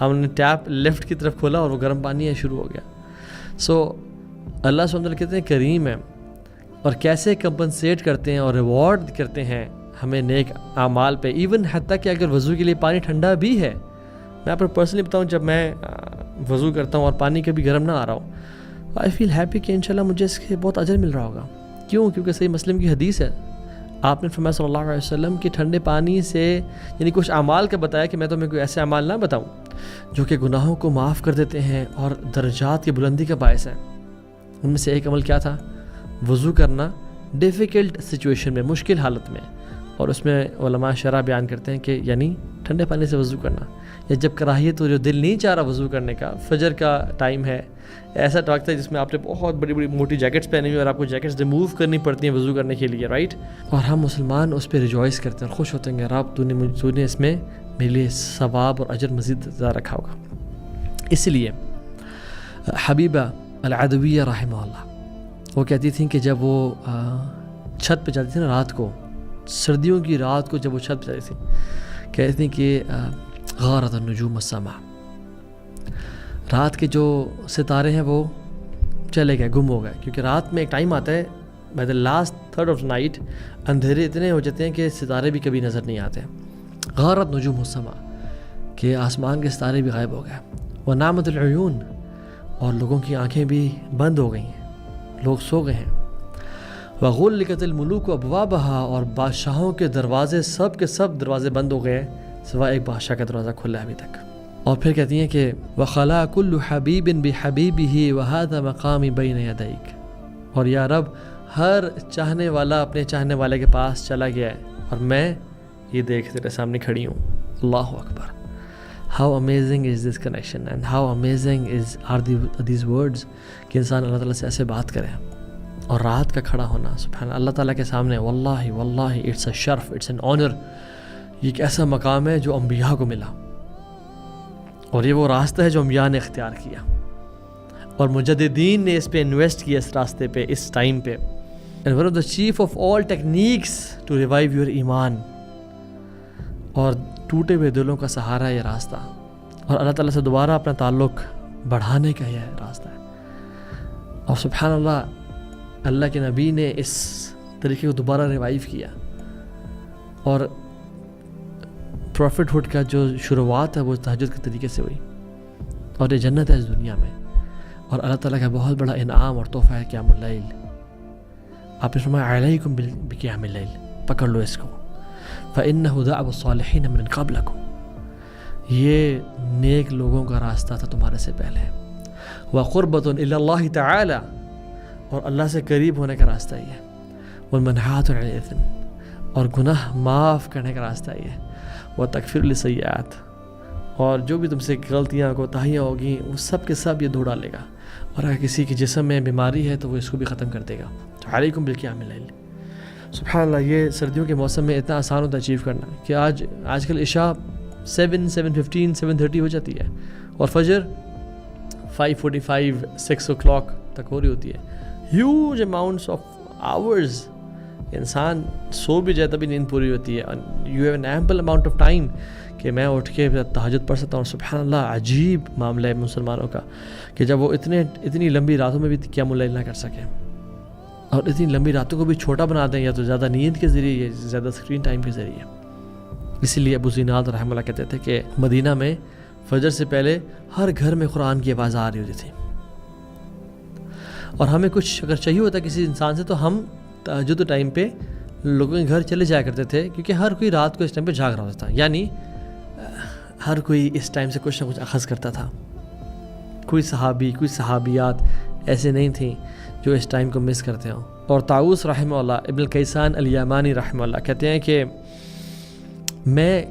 ہم نے tape left کی طرف کھولا اور وہ گرم پانی ہے شروع ہو گیا. سو اللہ سبحانہ وتعالیٰ کہتے ہیں کریم ہے, اور کیسے کمپنسیٹ کرتے ہیں اور ریوارڈ کرتے ہیں ہمیں نیک اعمال پہ, ایون حتیٰ کہ اگر وضو کے لیے پانی ٹھنڈا بھی ہے. میں آپ کو پرسنلی بتاؤں, جب میں وضو کرتا ہوں اور پانی کبھی گرم نہ آ رہا ہوں, آئی فیل ہیپی کہ انشاءاللہ مجھے اس کے بہت اجر مل رہا ہوگا. کیوں؟ کیونکہ صحیح مسلم کی حدیث ہے, آپ نے فرمایا صلی اللہ علیہ وسلم کہ ٹھنڈے پانی سے, یعنی کچھ اعمال کا بتایا کہ میں تمہیں کوئی ایسے اعمال نہ بتاؤں جو کہ گناہوں کو معاف کر دیتے ہیں اور درجات کی بلندی کا باعث ہیں. ان میں سے ایک عمل کیا تھا؟ وضو کرنا ڈیفیکلٹ سچویشن میں, مشکل حالت میں. اور اس میں علماء شرع بیان کرتے ہیں کہ یعنی ٹھنڈے پانی سے وضو کرنا, یا جب کراہیت ہو, جو دل نہیں چاہ رہا وضو کرنے کا, فجر کا ٹائم ہے, ایسا وقت ہے جس میں آپ نے بہت بڑی بڑی موٹی جیکٹس پہنی ہوئی اور آپ کو جیکٹس ریموو کرنی پڑتی ہیں وضو کرنے کے لیے, رائٹ. اور ہم مسلمان اس پہ ریجوائس کرتے ہیں اور خوش ہوتے ہیں کہ رب تو نے اس میں میرے لیے ثواب اور اجر مزید زیادہ رکھا ہوگا. اس لیے حبیبہ العدویہ رحمہ اللہ وہ کہتی تھیں کہ جب وہ چھت پہ جاتی تھی نا رات کو, سردیوں کی رات کو جب وہ چھت پہ جاتی تھی, کہتی تھیں کہ غارت النجوم السماء, رات کے جو ستارے ہیں وہ چلے گئے, گم ہو گئے. کیونکہ رات میں ایک ٹائم آتا ہے by the last third of night, اندھیرے اتنے ہو جاتے ہیں کہ ستارے بھی کبھی نظر نہیں آتے. غارت نجوم السماء, کہ آسمان کے ستارے بھی غائب ہو گئے. ونامت العیون, اور لوگوں کی آنکھیں بھی بند ہو گئی ہیں, لوگ سو گئے ہیں. وغلقت الملوک ابوابها, اور بادشاہوں کے دروازے سب کے سب دروازے بند ہو گئے سوائے ایک بادشاہ کا دروازہ کھلا ہے ابھی تک. اور پھر کہتی ہیں کہ وخلا کل حبیب بحبیبہ وہذا مقامی بین یدیک, اور یا رب ہر چاہنے والا اپنے چاہنے والے کے پاس چلا گیا ہے اور میں یہ دیکھ تیرے سامنے کھڑی ہوں. اللہ اکبر. How amazing is this connection and how amazing are these words, کہ انسان اللہ تعالیٰ سے ایسے بات کرے. اور رات کا کھڑا ہونا سبحان اللہ تعالیٰ کے سامنے, واللہ واللہ اٹس اے شرف, اٹس این آنر. یہ ایک ایسا مقام ہے جو انبیاء کو ملا, اور یہ وہ راستہ ہے جو انبیاء نے اختیار کیا, اور مجددین نے اس پہ انویسٹ کیا, اس راستے پہ, اس ٹائم پہ. And one of the chief of all techniques to revive your ایمان, اور ٹوٹے ہوئے دلوں کا سہارا ہے یہ راستہ, اور اللہ تعالیٰ سے دوبارہ اپنا تعلق بڑھانے کا یہ راستہ ہے. اور سبحان اللہ, اللہ کے نبی نے اس طریقے کو دوبارہ ریوائیو کیا, اور پروفٹ ہوڈ کا جو شروعات ہے وہ تہجد کے طریقے سے ہوئی, اور یہ جنت ہے اس دنیا میں, اور اللہ تعالیٰ کا بہت بڑا انعام اور تحفہ ہے قیام اللیل. آپ نے فرمایا علیکم بقیام اللیل, پکڑ لو اس کو, فإنہ دأب الصالحین من قبلکم, یہ نیک لوگوں کا راستہ تھا تمہارے سے پہلے. وقربۃ الی اللہ تعالی, اور اللہ سے قریب ہونے کا راستہ یہ ہے. والمنہات عن الاثم, اور گناہ معاف کرنے کا راستہ یہ ہے. وتکفیر للسیئات, اور جو بھی تم سے غلطیاں کوتاہیاں ہوگی وہ سب کے سب یہ دھو ڈالے گا, اور اگر کسی کے جسم میں بیماری ہے تو وہ اس کو بھی ختم کر دے گا. تو علیکم بالقیام اللیل. سبحان اللہ, یہ سردیوں کے موسم میں اتنا آسان ہوتا ہے اچیو کرنا کہ آج کل عشاء 7:15 7:30 ہو جاتی ہے, اور فجر 5:45 6 o'clock تک ہو رہی ہوتی ہے. ہیوج اماؤنٹس آف آورز, انسان سو بھی جائے تبھی نیند پوری ہوتی ہے. You have an ample amount of time کہ میں اٹھ کے تہجد پڑھ سکتا ہوں. سبحان اللہ, عجیب معاملہ ہے مسلمانوں کا کہ جب وہ اتنی لمبی راتوں میں بھی قیام اللیل نہ کر سکیں, اور اتنی لمبی راتوں کو بھی چھوٹا بنا دیں, یا تو زیادہ نیند کے ذریعے یا زیادہ اسکرین ٹائم کے ذریعے. اسی لیے ابو زیناد رحمہ اللہ کہتے تھے کہ مدینہ میں فجر سے پہلے ہر گھر میں قرآن کی آواز آ رہی ہوتی تھی, اور ہمیں کچھ اگر چاہیے ہوتا کسی انسان سے تو ہم تہجد ٹائم پہ لوگوں کے گھر چلے جایا کرتے تھے, کیونکہ ہر کوئی رات کو اس ٹائم پہ جاگ رہا ہوتا تھا. یعنی ہر کوئی اس ٹائم سے کچھ نہ کچھ اخذ کرتا تھا. کوئی صحابی کوئی صحابیات ایسے نہیں تھیں جو اس ٹائم کو مس کرتے ہوں. اور طاؤس رحمہ اللہ, ابن الکیسان الیمانی رحمہ اللہ کہتے ہیں کہ میں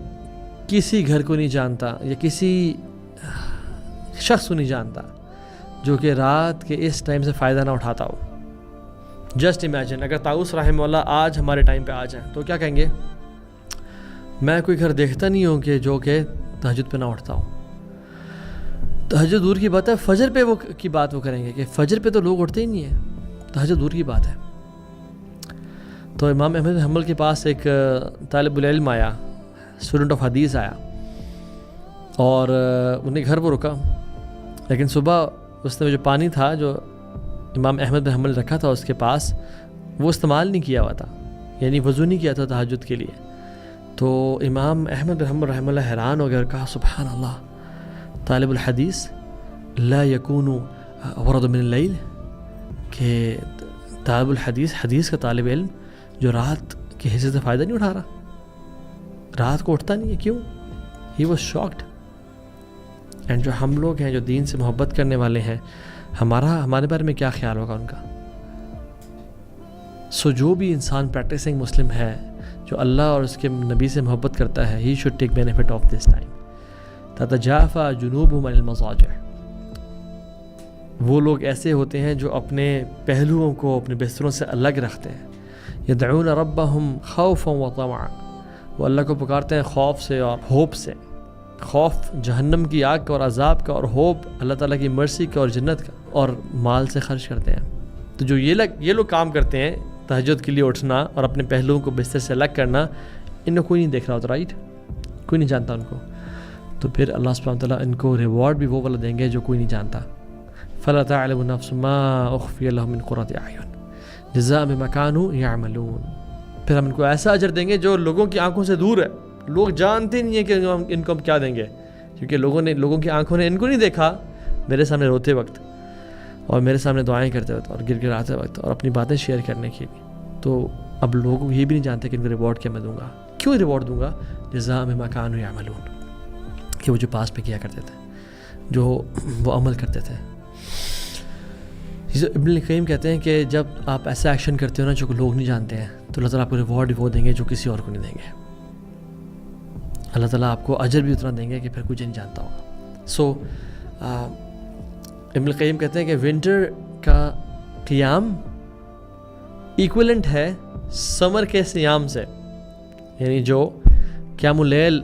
کسی گھر کو نہیں جانتا یا کسی شخص کو نہیں جانتا جو کہ رات کے اس ٹائم سے فائدہ نہ اٹھاتا ہو. جسٹ امیجن, اگر طاؤس رحمہ اللہ آج ہمارے ٹائم پہ آ جائیں تو کیا کہیں گے؟ میں کوئی گھر دیکھتا نہیں ہوں کہ جو کہ تہجد پہ نہ اٹھتا ہوں. تہجد دور کی بات ہے, فجر پہ کی بات وہ کریں گے کہ فجر پہ تو لوگ اٹھتے ہی نہیں ہیں, تہجد دور کی بات ہے. تو امام احمد بن حنبل کے پاس ایک طالب العلم آیا, اسٹوڈنٹ آف حدیث آیا, اور انہیں گھر وہ رکا، لیکن صبح اس نے جو پانی تھا جو امام احمد بن حنبل رکھا تھا اس کے پاس، وہ استعمال نہیں کیا ہوا تھا، یعنی وضو نہیں کیا تھا تہجد کے لیے. تو امام احمد بن حنبل رحمہ اللہ حیران ہو گیا اور کہا سبحان اللہ، طالب الحدیث لا یکون ورد من اللیل، کہ طالب الحدیث، حدیث کا طالب علم جو رات کے حصے سے فائدہ نہیں اٹھا رہا، رات کو اٹھتا نہیں ہے، کیوں؟ He was shocked. اینڈ جو ہم لوگ ہیں جو دین سے محبت کرنے والے ہیں، ہمارے بارے میں کیا خیال ہوگا ان کا؟ سو جو بھی انسان پریکٹسنگ مسلم ہے، جو اللہ اور اس کے نبی سے محبت کرتا ہے، he should take benefit of this time. تتجافى جنوبهم عن المضاجع، وہ لوگ ایسے ہوتے ہیں جو اپنے پہلوؤں کو اپنے بستروں سے الگ رکھتے ہیں. يدعون ربهم خوفا وطمعا، وہ اللہ کو پکارتے ہیں خوف سے اور ہوپ سے. خوف جہنم کی آگ کا اور عذاب کا، اور ہوپ اللہ تعالیٰ کی مرسی کا اور جنت کا، اور مال سے خرچ کرتے ہیں. تو جو یہ لوگ کام کرتے ہیں، تہجد کے لیے اٹھنا اور اپنے پہلوؤں کو بستر سے الگ کرنا، ان کو کوئی نہیں دیکھ رہا ہوتا، رائٹ؟ کوئی نہیں جانتا ان کو. تو پھر اللہ سبحانہ وتعالیٰ ان کو ریوارڈ بھی وہ والا دیں گے جو کوئی نہیں جانتا. فَلَا تَعْلَمُ نَفْسٌ مَا أُخْفِيَ لَهُم مِّن قُرَّةِ أَعْيُنٍ جَزَاءً بِمَا كَانُوا يَعْمَلُونَ. پھر ہم ان کو ایسا اجر دیں گے جو لوگوں کی آنکھوں سے دور ہے، لوگ جانتے نہیں ہیں کہ ان کو ہم کیا دیں گے، کیونکہ لوگوں کی آنکھوں نے ان کو نہیں دیکھا میرے سامنے روتے وقت، اور میرے سامنے دعائیں کرتے وقت، اور گڑگڑاتے وقت، اور اپنی باتیں شیئر کرنے کی بھی. تو اب لوگ یہ بھی نہیں جانتے کہ ان کو ریوارڈ کیا میں دوں گا. کیوں ریوارڈ دوں گا؟ جزاء بما كانوا يعملون، کہ وہ جو پاس میں کیا کرتے تھے، جو وہ عمل کرتے تھے. ابن القیم کہتے ہیں کہ جب آپ ایسا ایکشن کرتے ہو نا جو لوگ نہیں جانتے ہیں، تو اللہ تعالیٰ آپ کو ریوارڈ وہ دیں گے جو کسی اور کو نہیں دیں گے. اللہ تعالیٰ آپ کو اجر بھی اتنا دیں گے کہ پھر کچھ نہیں جانتا ہوگا. سو ابن القیم کہتے ہیں کہ ونٹر کا قیام ایکولنٹ ہے سمر کے صیام سے، یعنی جو قیام اللیل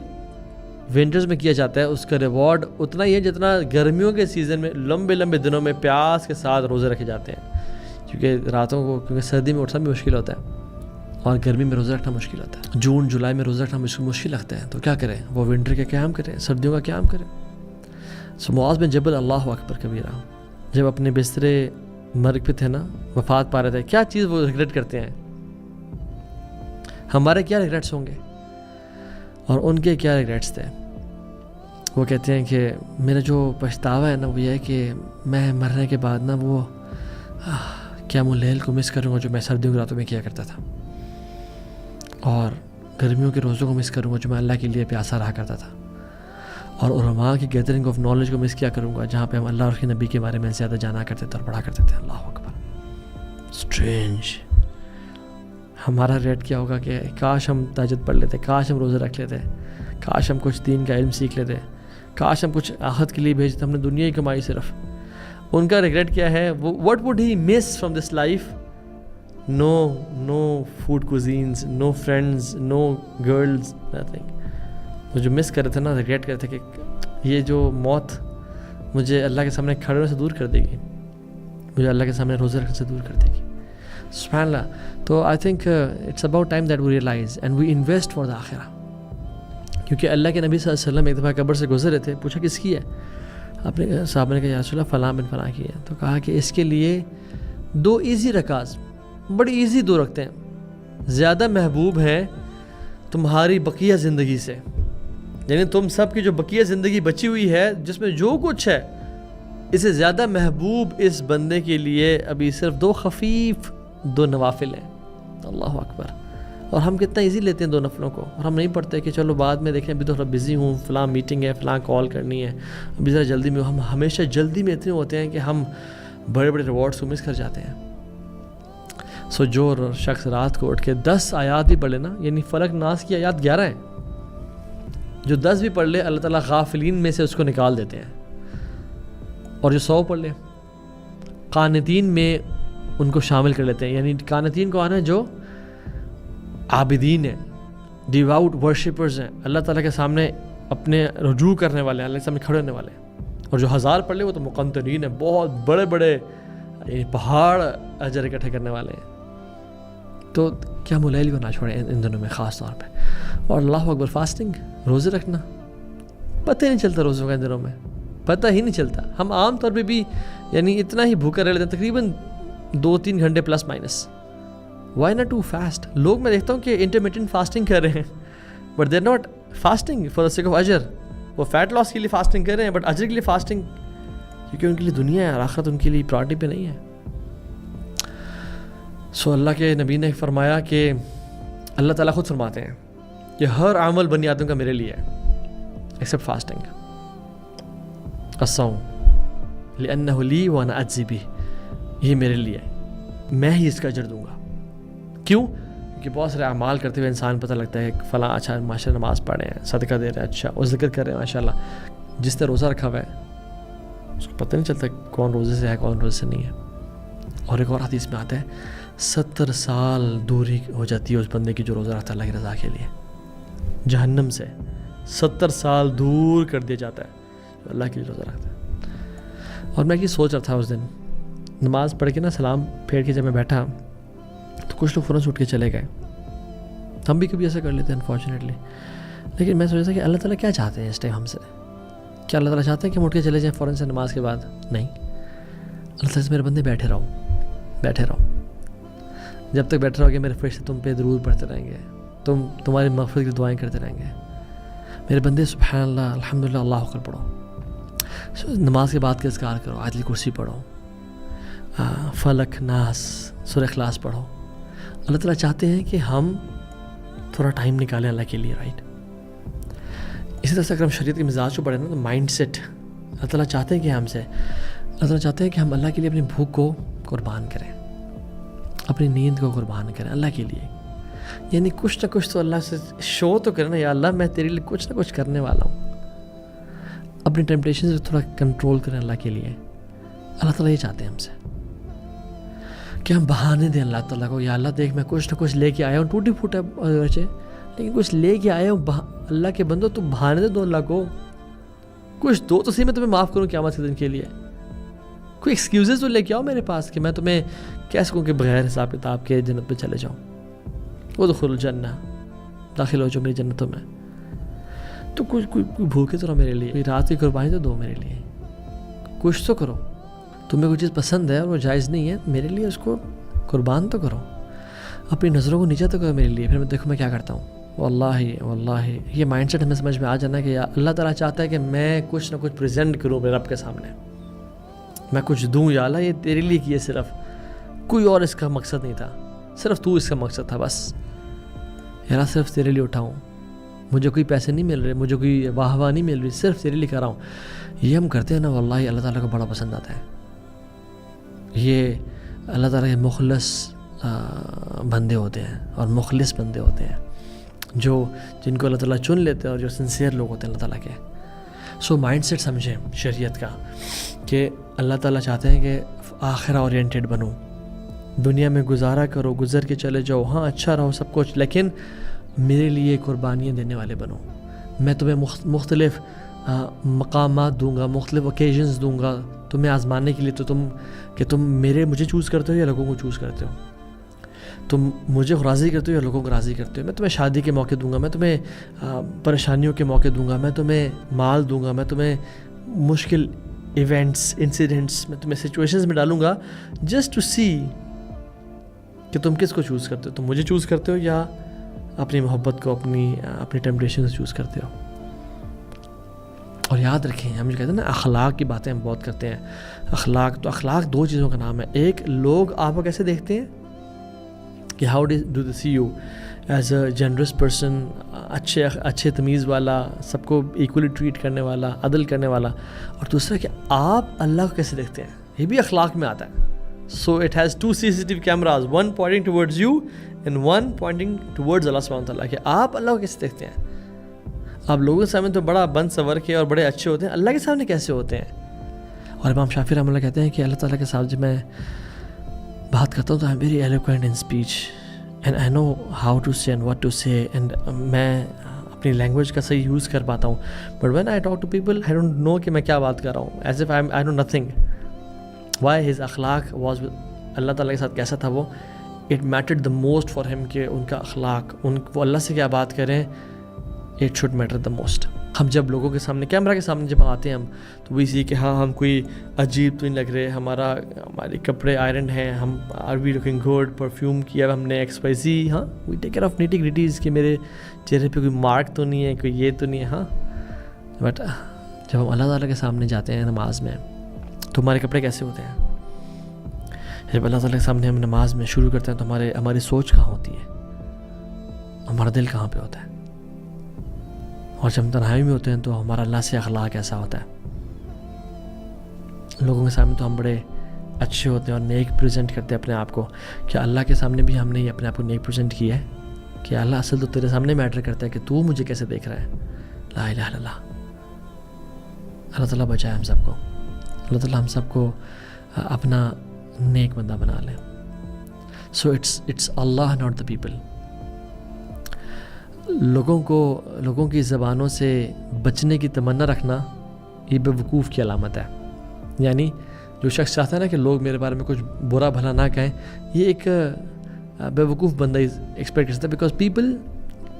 ونٹرز میں کیا جاتا ہے اس کا ریوارڈ اتنا ہی ہے جتنا گرمیوں کے سیزن میں لمبے لمبے دنوں میں پیاس کے ساتھ روزے رکھے جاتے ہیں. کیونکہ راتوں کو، کیونکہ سردی میں اٹھنا بھی مشکل ہوتا ہے اور گرمی میں روزہ رکھنا مشکل ہوتا ہے. جون جولائی میں روزہ رکھنا مشکل لگتا ہے، تو کیا کریں؟ وہ ونٹر کا قیام کریں، سردیوں کا قیام کریں. سو معاذ بن جبل اللہ اکبر کبیرہ جب اپنے بسترے مرگ پہ تھے نا، وفات پا رہے تھے، کیا چیز وہ ریگریٹ کرتے ہیں؟ ہمارے کیا ریگریٹس ہوں گے اور ان کے کیا ریگریٹس تھے؟ وہ کہتے ہیں کہ میرا جو پچھتاوا ہے نا وہ یہ ہے کہ میں مرنے کے بعد نا وہ قیام اللیل کو مس کروں گا جو میں سردیوں کی راتوں میں کیا کرتا تھا، اور گرمیوں کے روزوں کو مس کروں گا جو میں اللہ کے لیے پیاسا رہا کرتا تھا، اور علماء کی گیدرنگ آف نالج کو مس کیا کروں گا جہاں پہ ہم اللہ اور اس کے نبی کے بارے میں زیادہ جانا کرتے تھے اور پڑھا کرتے تھے. اللہ اکبر، اسٹرینج. ہمارا ریٹ کیا ہوگا کہ کاش ہم تہجد پڑھ لیتے، کاش ہم روزے رکھ لیتے، کاش ہم کچھ دین کا علم سیکھ لیتے، کاش ہم کچھ آخرت کے لیے بھیجتے. ہم نے دنیا ہی کمائی صرف. ان کا ریگریٹ کیا ہے؟ وہ what would he miss from this life? No food cuisines, no friends, no girls, nothing. وہ جو مس کر رہے تھے نا، ریگریٹ کر رہے تھے کہ یہ جو موت مجھے اللہ کے سامنے کھڑے ہونے سے دور کر دے گی، مجھے اللہ کے سامنے روزے رکھنے سے دور کر دے گی. سبحان اللہ. تو I think it's about time that we realise and we invest for the آخرہ. کیونکہ اللہ کے نبی صلی اللہ علیہ وسلم ایک دفعہ قبر سے گزر رہے تھے، پوچھا کس کی ہے؟ اپنے صحابہ نے کہا یا رسول اللہ فلاں بن فلاں کی ہے. تو کہا کہ اس کے لیے 2 ایزی رکعات، بڑی ایزی 2 رکھتے ہیں، زیادہ محبوب ہیں تمہاری بقیہ زندگی سے. یعنی تم سب کی جو بقیہ زندگی بچی ہوئی ہے جس میں جو کچھ ہے، اسے زیادہ محبوب اس بندے کے لیے ابھی صرف 2 خفیف 2 نوافل ہیں. اللہ اکبر. اور ہم کتنا ایزی لیتے ہیں 2 نفلوں کو، اور ہم نہیں پڑھتے کہ چلو بعد میں دیکھیں، ابھی تو تھوڑا بزی ہوں، فلاں میٹنگ ہے، فلاں کال کرنی ہے، ابھی ذرا جلدی میں. ہم ہمیشہ جلدی میں اتنے ہوتے ہیں کہ ہم بڑے بڑے ریوارڈس کو مس کر جاتے ہیں. سو جو شخص رات کو اٹھ کے 10 آیات بھی پڑھ لے نا، یعنی فلق ناس کی آیات 11 ہیں، جو 10 بھی پڑھ لے اللہ تعالیٰ غافلین میں سے اس کو نکال دیتے ہیں. اور جو 100 پڑھ لے قانتین میں ان کو شامل کر لیتے ہیں. یعنی قانتین کو آنا جو عابدین ہیں، ڈیواؤٹ ورشپرز ہیں، اللہ تعالیٰ کے سامنے اپنے رجوع کرنے والے ہیں، اللہ کے سامنے کھڑے ہونے والے ہیں. اور جو 1000 پڑھ لے وہ تو مقنطرین ہیں، بہت بڑے بڑے پہاڑ اجر اکٹھے کرنے والے ہیں. تو کیا اللیل کو نہ چھوڑیں ان دنوں میں خاص طور پہ. اور اللہ اکبر، فاسٹنگ، روزے رکھنا، پتہ ہی نہیں چلتا روزوں کے دنوں میں، پتہ ہی نہیں چلتا. ہم عام طور پہ بھی یعنی اتنا ہی بھوکا رہ لیتے ہیں، تقریباً 2-3 گھنٹے plus minus. Why not to fast? لوگ میں دیکھتا ہوں کہ انٹرمیٹنٹ فاسٹنگ کر رہے ہیں but they are not fasting for the sake of اجر. وہ فیٹ لاس کے لیے فاسٹنگ کر رہے ہیں بٹ اجر کے لیے فاسٹنگ، کیونکہ ان کے لیے دنیا ہے اور آخرت ان کے لیے پرائرٹی پہ نہیں ہے. سو اللہ کے نبی نے فرمایا کہ اللہ تعالیٰ خود فرماتے ہیں کہ ہر عمل بنی آدم کا میرے لیے ہے ایکسیپٹ فاسٹنگ. الصوم لأنه لی وانا اجزی بہ، یہ میرے لیے ہے، میں ہی اس کا اجر دوں گا. کیوں؟ کیونکہ بہت سارے اعمال کرتے ہوئے انسان پتہ لگتا ہے کہ فلاں اچھا ماشاء اللہ نماز پڑھے ہیں، صدقہ دے رہے ہیں، اچھا وہ ذکر کر رہے ہیں ماشاء اللہ. جس نے روزہ رکھا ہوا ہے اس کو پتہ نہیں چلتا کون روزے سے ہے کون روزے سے نہیں ہے. اور ایک اور حدیث میں آتا ہے 70 سال دوری ہو جاتی ہے اس بندے کی جو روزہ رکھتا ہے اللہ کی رضا کے لیے. جہنم سے 70 سال دور کر دیا جاتا ہے جو اللہ کے لیے روزہ رکھتا ہے. اور میں یہ سوچ رہا تھا اس دن نماز پڑھ کے نا سلام پھیر کے جب میں بیٹھا تو کچھ لوگ فوراً سے اٹھ کے چلے گئے. ہم بھی کبھی ایسا کر لیتے ہیں انفارچونیٹلی. لیکن میں سوچ رہا تھا کہ اللہ تعالیٰ کیا چاہتے ہیں اس ٹائم ہم سے؟ کیا اللہ تعالیٰ چاہتے ہیں کہ ہم اٹھ کے چلے جائیں فوراً سے نماز کے بعد؟ نہیں. اللہ تعالیٰ سے میرے بندے بیٹھے رہو. جب تک بیٹھے رہو گے میرے فرشتے تم پہ درود پڑھتے رہیں گے، تمہاری مغفرت کی دعائیں کرتے رہیں گے. میرے بندے سبحان اللہ الحمدللہ اللہ اکبر پڑھو. نماز کے بعد کے اذکار کرو، آیت الکرسی پڑھو، فلق ناس سورہ اخلاص پڑھو. اللہ تعالیٰ چاہتے ہیں کہ ہم تھوڑا ٹائم نکالیں اللہ کے لیے، رائٹ. اسی طرح سے اگر ہم شریعت کے مزاج کو پڑھیں نا تو مائنڈ سیٹ اللہ تعالیٰ چاہتے ہیں کہ اللہ تعالیٰ چاہتے ہیں کہ ہم اللہ کے لیے اپنی بھوک کو قربان کریں، اپنی نیند کو قربان کریں اللہ کے لیے. یعنی کچھ نہ کچھ تو اللہ سے شو تو کریں نا، یا اللہ میں تیرے لیے کچھ نہ کچھ کرنے والا ہوں. اپنی ٹیمپٹیشن سے تھوڑا کنٹرول کریں اللہ کے لیے. اللہ تعالیٰ یہ چاہتے ہیں ہم سے کہ ہم بہانے دیں اللہ تعالیٰ کو، یا اللہ دیکھ میں کچھ نہ کچھ لے کے آیا ہوں، ٹوٹی پھوٹا بچے لیکن کچھ لے کے آیا ہوں. اللہ کے بندو تو بہانے دو اللہ کو، کچھ دو تو صحیح، میں تمہیں معاف کروں قیامت کے دن کے لیے. کوئی ایکسکیوزز تو لے کے آؤ میرے پاس کہ میں تمہیں کہہ سکوں کہ بغیر حساب کتاب کے جنت میں چلے جاؤں. وہ دخول الجنہ، داخل ہو جو میری جنتوں میں. تو کوئی بھوکے تو رہو میرے لیے، کوئی رات کی قربانی تو دو میرے لیے، کچھ تو کرو. تمہیں کوئی چیز پسند ہے اور وہ جائز نہیں ہے میرے لیے، اس کو قربان تو کرو. اپنی نظروں کو نیچے تو کرو میرے لیے، پھر میں دیکھوں میں کیا کرتا ہوں. واللہ یہ مائنڈ سیٹ ہمیں سمجھ میں آ جانا کہ اللہ تعالیٰ چاہتا ہے کہ میں کچھ نہ کچھ پریزنٹ کروں میرے رب کے سامنے، میں کچھ دوں. یا اللہ یہ تیرے لیے کیے، صرف کوئی اور اس کا مقصد نہیں تھا، صرف تو اس کا مقصد تھا بس. یا اللہ صرف تیرے لیے اٹھاؤں، مجھے کوئی پیسے نہیں مل رہے، مجھے کوئی واہ نہیں مل رہی، صرف تیرے لیے کر رہا ہوں. یہ ہم کرتے ہیں نا، واللہ اللہ تعالیٰ کو بڑا پسند آتا ہے. یہ اللہ تعالیٰ کے مخلص بندے ہوتے ہیں اور مخلص بندے ہوتے ہیں جن کو اللہ تعالیٰ چن لیتے ہیں اور جو سنسیئر لوگ ہوتے ہیں اللہ تعالیٰ کے. سو مائنڈ سیٹ سمجھیں شریعت کا کہ اللہ تعالیٰ چاہتے ہیں کہ آخرہ اورینٹیڈ بنو، دنیا میں گزارا کرو، گزر کے چلے جاؤ، ہاں اچھا رہو سب کچھ، لیکن میرے لیے قربانیاں دینے والے بنو. میں تمہیں مختلف مقامات دوں گا، مختلف اوکیزنز دوں گا تمہیں آزمانے کے لیے. تو تم مجھے چوز کرتے ہو یا لوگوں کو چوز کرتے ہو؟ تم مجھے راضی کرتے ہو یا لوگوں کو راضی کرتے ہو؟ میں تمہیں شادی کے موقع دوں گا، میں تمہیں پریشانیوں کے موقع دوں گا، میں تمہیں مال دوں گا، میں تمہیں مشکل ایونٹس انسیڈنٹس میں تمہیں سچویشنز میں ڈالوں گا جسٹ ٹو سی کہ تم کس کو چوز کرتے ہو. تم مجھے چوز کرتے ہو یا اپنی محبت کو، اپنی ٹیمپٹیشن سے چوز کرتے ہو. اور یاد رکھیں ہم جو کہتے ہیں نا اخلاق کی باتیں ہم بہت کرتے ہیں. اخلاق دو چیزوں کا نام ہے. ایک، لوگ آپ کو کیسے دیکھتے ہیں کہ how do they see you as a generous person, اچھے تمیز والا، سب کو ایکولی ٹریٹ کرنے والا، عدل کرنے والا. اور دوسرا کہ آپ اللہ کو کیسے دیکھتے ہیں، یہ بھی اخلاق میں آتا ہے. So it has 2 CCTV cameras, one pointing towards you and one pointing towards Allah subhanahu wa ta'ala. کہ آپ اللہ کو کیسے دیکھتے ہیں. آپ لوگوں کے سامنے تو بڑا بند سنور کے اور بڑے اچھے ہوتے ہیں، اللہ کے سامنے کیسے ہوتے ہیں؟ اور امام شافعی رحمۃ اللہ کہتے ہیں کہ اللہ تعالیٰ کے ساتھ جب میں بات کرتا ہوں تو I'm very eloquent in speech and I know how to say and what to say, and میں اپنی لینگویج کا صحیح یوز کر پاتا ہوں. But when I talk to people I don't know کہ میں کیا بات کر رہا ہوں, as if I know nothing. Why his اخلاق was اللہ تعالیٰ کے ساتھ کیسا تھا وہ, it mattered the most for him کہ ان کا اخلاق, وہ اللہ سے کیا بات کریں, it should matter the most. ہم جب لوگوں کے سامنے کیمرہ کے سامنے جب آتے ہیں ہم تو وہ اسی کہ ہاں ہم کوئی عجیب تو نہیں لگ رہے, ہمارے کپڑے آئرن ہیں, ہم are we looking good, perfume کیا ہم نے ایکس وائی زی, ہاں we take care of nitty gritties کہ میرے چہرے پہ کوئی مارک تو نہیں ہے, کوئی یہ تو نہیں ہے. ہاں بٹ جب ہم اللہ تعالیٰ کے سامنے جاتے ہیں نماز میں تو ہمارے کپڑے کیسے ہوتے ہیں؟ جب اللہ تعالیٰ کے سامنے ہم نماز میں شروع کرتے ہیں تو ہماری سوچ کہاں ہوتی ہے, ہمارا دل کہاں پہ ہوتا ہے؟ اور جب ہم تنہائی میں ہوتے ہیں تو ہمارا اللہ سے اخلاق کیسا ہوتا ہے؟ لوگوں کے سامنے تو ہم بڑے اچھے ہوتے ہیں اور نیک پریزنٹ کرتے ہیں اپنے آپ کو. کیا اللہ کے سامنے بھی ہم نے ہی اپنے آپ کو نیک پریزنٹ کیا ہے؟ کہ اللہ اصل تو تیرے سامنے میٹر کرتا ہے کہ تو مجھے کیسے دیکھ رہا ہے. لا الہ الا اللہ. اللہ تعالیٰ بچائے ہم سب کو, اللہ تعالیٰ ہم سب کو اپنا نیک بندہ بنا لیں. سو اٹس اللہ ناٹ دا پیپل. لوگوں کی زبانوں سے بچنے کی تمنا رکھنا یہ بے وقوف کی علامت ہے. یعنی جو شخص چاہتا ہے نا کہ لوگ میرے بارے میں کچھ برا بھلا نہ کہیں, یہ ایک بے وقوف بندہ ایکسپیکٹ کر سکتا ہے, because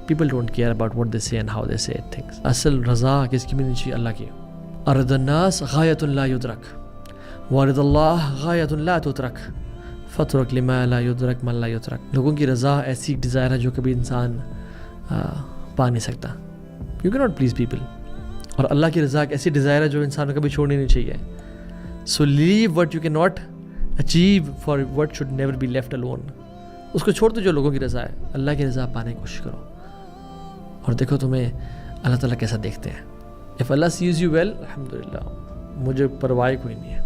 people don't care about what they سے اینڈ ہاؤ دے سے تھنگس. اصل رضا کس کی ملنی چاہیے؟ اللہ کی. ارض الناس غایۃ لا یدرک وارض اللہ غایۃ لا تترک فترک لما لا یدرک من لا یترک. لوگوں کی رضا ایسی ڈیزائر ہے جو کبھی انسان پا نہیں سکتا. یو کی ناٹ پلیز پیپل. اور اللہ کی رضا ایک ایسی ڈیزائر ہے جو انسان کو کبھی چھوڑنی نہیں چاہیے. So leave what you cannot achieve for what should never be left alone. اس کو چھوڑ دو جو لوگوں کی رضا ہے, اللہ کی رضا پانے کی کوشش کرو. اور دیکھو تمہیں اللہ تعالیٰ کیسا دیکھتے ہیں. اف اللہ سیز یو ویل, الحمدللہ, مجھے پرواہ کوئی نہیں ہے.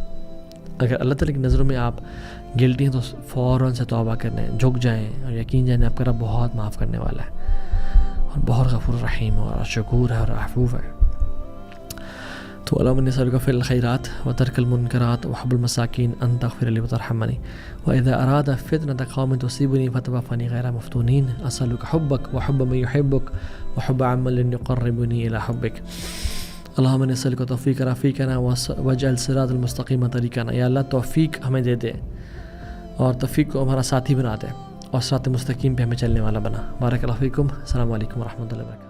اگر اللہ تعالیٰ کی نظروں میں آپ گلٹی ہیں تو فوراً سے توبہ کرنے جھک جائیں اور یقین جانیں آپ کا رب بہت معاف کرنے والا ہے اور بہت غفور رحیم اور شکور ہے اور عفو ہے. تو اللہم نسألک فعل الخیرات وترک المنکرات وحب المساکین ان تغفر لی وترحمنی واذا اراد فتنة قوم تصیبنی فتوفنی غیر مفتونین اسألک حبک وحب من یحبک وحب عمل یقربنی الی حبک. اللہم نسألک توفیق رفیقنا واجعل صراط المستقیم طریقنا. یا اللہ توفیق ہمیں دے دے اور توفیق کو ہمارا ساتھی بنا دے اور صراط مستقیم پہ ہمیں چلنے والا بنا. بارک اللہ فیکم. السلام علیکم ورحمۃ اللہ وبرکاتہ.